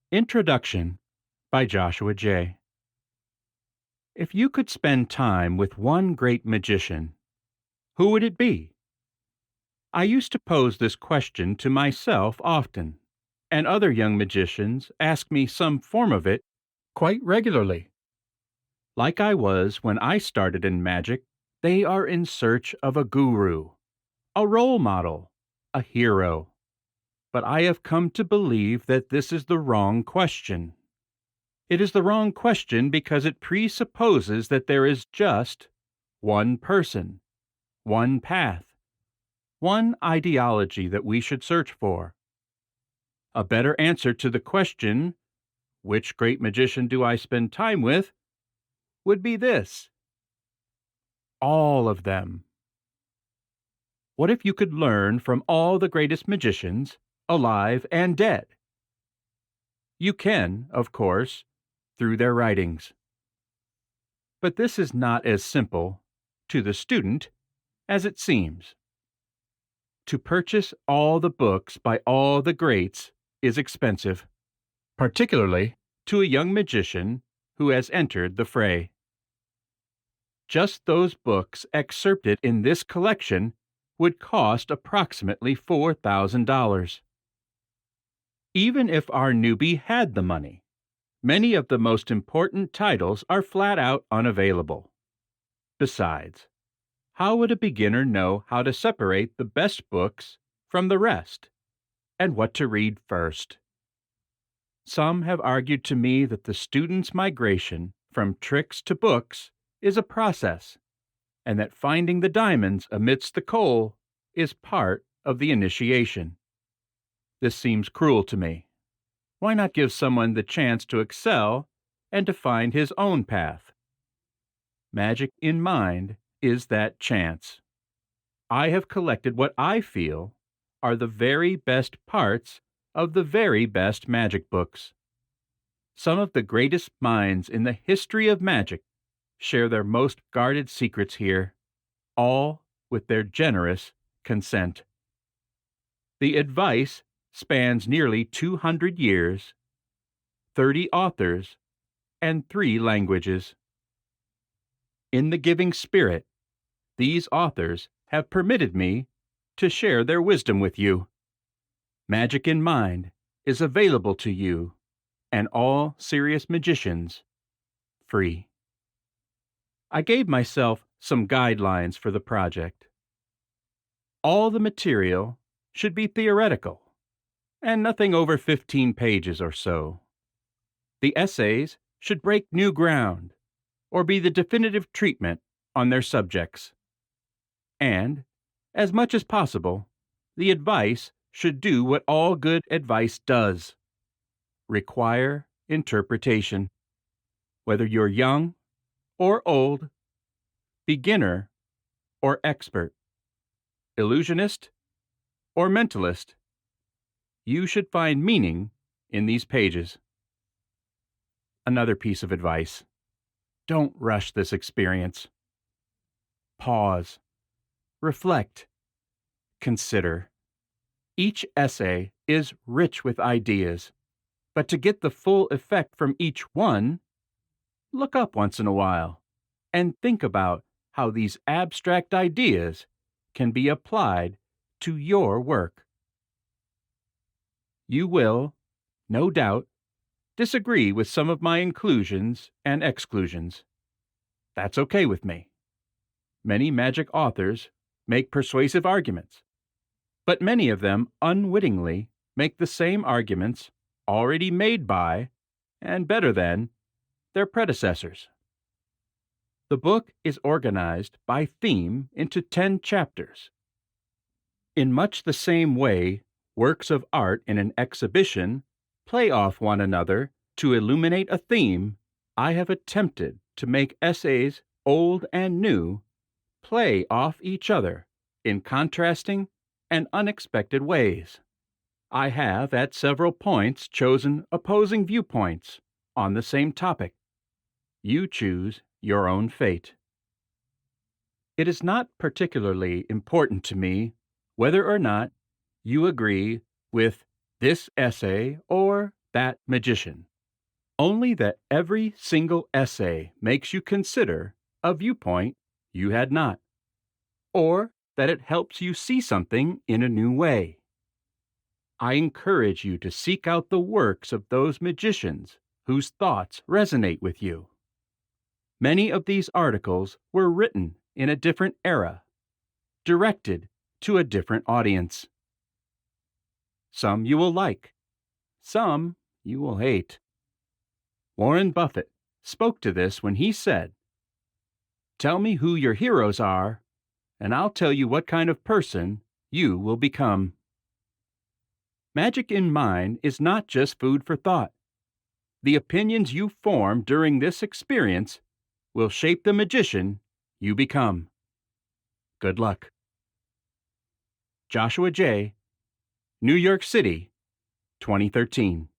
Introduction by Joshua J. If you could spend time with one great magician, who would it be? I used to pose this question to myself often, and other young magicians ask me some form of it quite regularly. Like I was when I started in magic, they are in search of a guru, a role model, a hero. But I have come to believe that this is the wrong question. It is the wrong question because it presupposes that there is just one person, one path, one ideology that we should search for. A better answer to the question, which great magician do I spend time with, would be this: all of them. What if you could learn from all the greatest magicians, alive and dead? You can, of course, through their writings. But this is not as simple, to the student, as it seems. To purchase all the books by all the greats is expensive, particularly to a young magician who has entered the fray. Just those books excerpted in this collection would cost approximately $4,000. Even if our newbie had the money, many of the most important titles are flat out unavailable. Besides, how would a beginner know how to separate the best books from the rest, and what to read first? Some have argued to me that the student's migration from tricks to books is a process, and that finding the diamonds amidst the coal is part of the initiation. This seems cruel to me. Why not give someone the chance to excel and to find his own path? Magic in Mind is that chance. I have collected what I feel are the very best parts of the very best magic books. Some of the greatest minds in the history of magic share their most guarded secrets here, all with their generous consent. The advice spans nearly 200 years, 30 authors, and 3 languages. In the giving spirit, these authors have permitted me to share their wisdom with you. Magic in Mind is available to you and all serious magicians free. I gave myself some guidelines for the project. All the material should be theoretical, and nothing over 15 pages or so. The essays should break new ground or be the definitive treatment on their subjects. And, as much as possible, the advice should do what all good advice does: require interpretation. Whether you're young or old, beginner or expert, illusionist or mentalist, you should find meaning in these pages. Another piece of advice: don't rush this experience. Pause, reflect, consider. Each essay is rich with ideas, but to get the full effect from each one, look up once in a while and think about how these abstract ideas can be applied to your work. You will, no doubt, disagree with some of my inclusions and exclusions. That's okay with me. Many magic authors make persuasive arguments, but many of them unwittingly make the same arguments already made by, and better than, their predecessors. The book is organized by theme into 10 chapters. In much the same way works of art in an exhibition play off one another to illuminate a theme, I have attempted to make essays, old and new, play off each other in contrasting and unexpected ways. I have at several points chosen opposing viewpoints on the same topic. You choose your own fate. It is not particularly important to me whether or not you agree with this essay or that magician. Only that every single essay makes you consider a viewpoint you had not, or that it helps you see something in a new way. I encourage you to seek out the works of those magicians whose thoughts resonate with you. Many of these articles were written in a different era, directed to a different audience. Some you will like, some you will hate. Warren Buffett spoke to this when he said, "Tell me who your heroes are, and I'll tell you what kind of person you will become." Magic in Mind is not just food for thought. The opinions you form during this experience will shape the magician you become. Good luck. Joshua J., New York City, 2013.